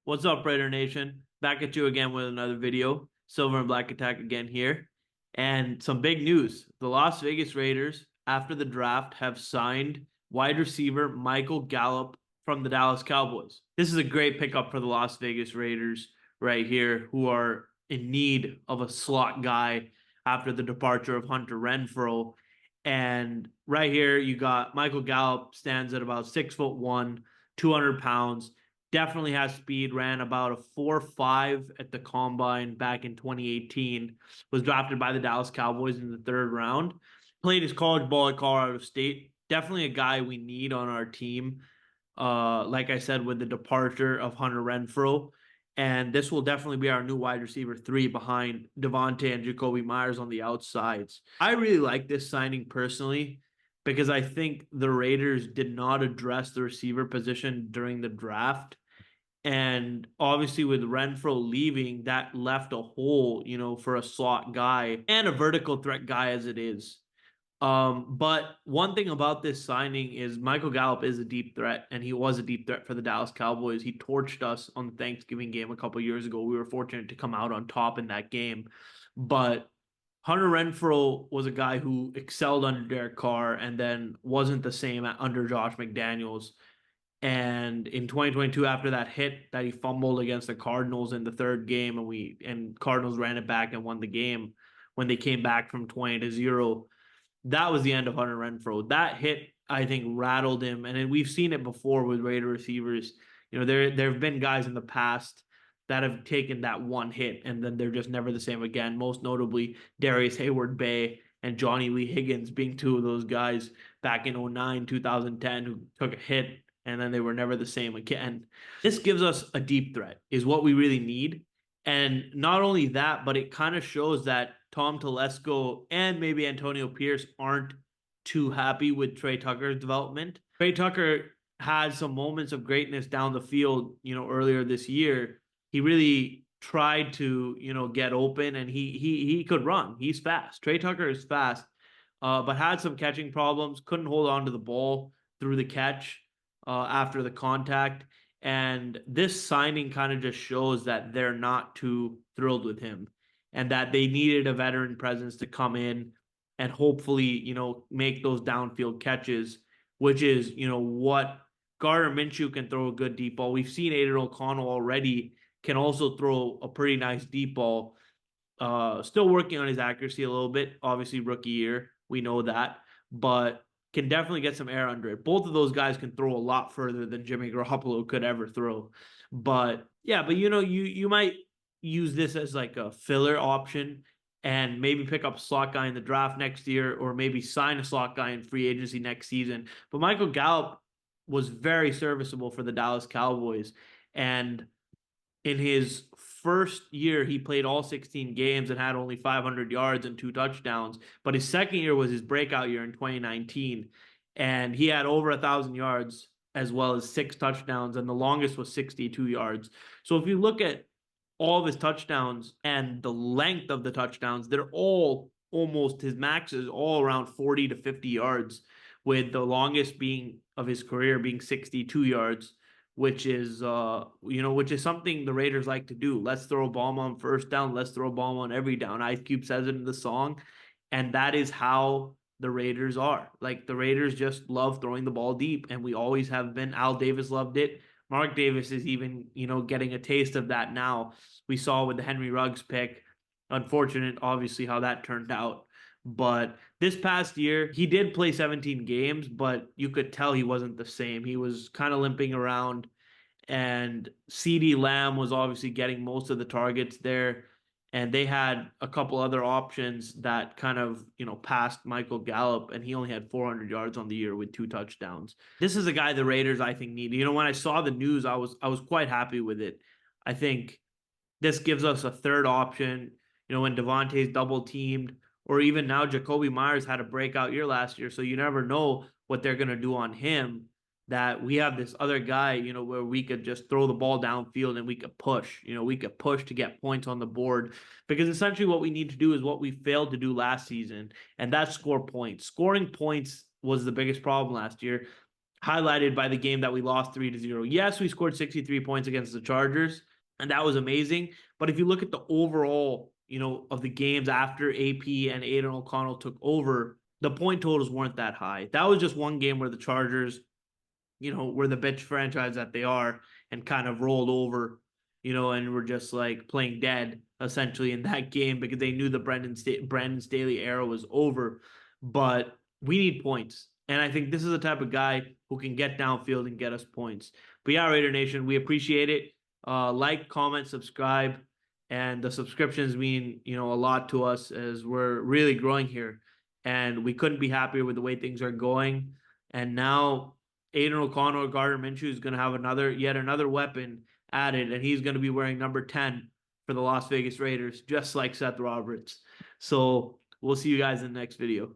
What's up, Raider Nation? Back at you again with another video. Silver and Black Attack again here. And some big news. The Las Vegas Raiders, after the draft, have signed wide receiver Michael Gallup from the Dallas Cowboys. This is a great pickup for the Las Vegas Raiders right here, who are in need of a slot guy after the departure of Hunter Renfrow. And right here, you got Michael Gallup, stands at about 6'1", 200 pounds. Definitely has speed, ran about a 4.5 at the combine back in 2018. Was drafted by the Dallas Cowboys in the third round. Played his college ball at Colorado State. Definitely a guy we need on our team. Like I said, with the departure of Hunter Renfrow. And this will definitely be our new wide receiver 3 behind Devontae and Jacoby Myers on the outsides. I really like this signing personally because I think the Raiders did not address the receiver position during the draft. And obviously, with Renfrow leaving, that left a hole, for a slot guy and a vertical threat guy as it is. But one thing about this signing is Michael Gallup is a deep threat, and he was a deep threat for the Dallas Cowboys. He torched us on the Thanksgiving game a couple years ago. We were fortunate to come out on top in that game. But Hunter Renfrow was a guy who excelled under Derek Carr and then wasn't the same under Josh McDaniels. And in 2022, after that hit that he fumbled against the Cardinals in the third game, and Cardinals ran it back and won the game when they came back from 20-0, that was the end of Hunter Renfrow. That hit, I think, rattled him. And then we've seen it before with Raider receivers. There have been guys in the past that have taken that one hit and then they're just never the same again. Most notably, Darius Hayward-Bay and Johnny Lee Higgins being two of those guys back in 09, 2010 who took a hit and then they were never the same again. This gives us a deep threat, is what we really need. And not only that, but it kind of shows that Tom Telesco and maybe Antonio Pierce aren't too happy with Tre Tucker's development. Tre Tucker had some moments of greatness down the field, earlier this year. He really tried to, get open, and he could run. He's fast. Tre Tucker is fast, but had some catching problems. Couldn't hold on to the ball through the catch after the contact. And this signing kind of just shows that they're not too thrilled with him and that they needed a veteran presence to come in and hopefully, make those downfield catches, which is, what Gardner Minshew can throw a good deep ball. We've seen Aiden O'Connell already can also throw a pretty nice deep ball. Still working on his accuracy a little bit. Obviously, rookie year. We know that. But can definitely get some air under it. Both of those guys can throw a lot further than Jimmy Garoppolo could ever throw. But yeah, but you might use this as like a filler option and maybe pick up a slot guy in the draft next year or maybe sign a slot guy in free agency next season. But Michael Gallup was very serviceable for the Dallas Cowboys. And in his first year, he played all 16 games and had only 500 yards and 2 touchdowns. But his second year was his breakout year in 2019. And he had over 1,000 yards as well as 6 touchdowns. And the longest was 62 yards. So if you look at all of his touchdowns and the length of the touchdowns, they're all almost, his max is all around 40 to 50 yards, with the longest being of his career being 62 yards, which is something the Raiders like to do. Let's throw a bomb on first down. Let's throw a bomb on every down. Ice Cube says it in the song, and that is how the Raiders are. Like, the Raiders just love throwing the ball deep, and we always have been. Al Davis loved it. Mark Davis is even, getting a taste of that now. We saw with the Henry Ruggs pick. Unfortunate, obviously, how that turned out. But this past year, he did play 17 games, but you could tell he wasn't the same. He was kind of limping around, and CeeDee Lamb was obviously getting most of the targets there. And they had a couple other options that kind of, passed Michael Gallup, and he only had 400 yards on the year with 2 touchdowns. This is a guy the Raiders, I think, need. When I saw the news, I was quite happy with it. I think this gives us a third option, when Devontae's double teamed, or even now Jacoby Myers had a breakout year last year, so you never know what they're going to do on him, that we have this other guy, where we could just throw the ball downfield and we could push. We could push to get points on the board, because essentially what we need to do is what we failed to do last season, and that's score points. Scoring points was the biggest problem last year. highlighted by the game that we lost 3-0. Yes, we scored 63 points against the Chargers, and that was amazing. But if you look at the overall, of the games after AP and Aiden O'Connell took over, the point totals weren't that high. That was just one game where the Chargers, were the bitch franchise that they are and kind of rolled over, and were just like playing dead essentially in that game because they knew the Brandon Staley era was over. But we need points. And I think this is the type of guy who can get downfield and get us points. But yeah, Raider Nation, we appreciate it. Like, comment, subscribe, and the subscriptions mean a lot to us as we're really growing here, and we couldn't be happier with the way things are going. And now Aiden O'Connell or Gardner Minshew is going to have yet another weapon added, and he's going to be wearing number 10 for the Las Vegas Raiders, just like Seth Roberts. So we'll see you guys in the next video.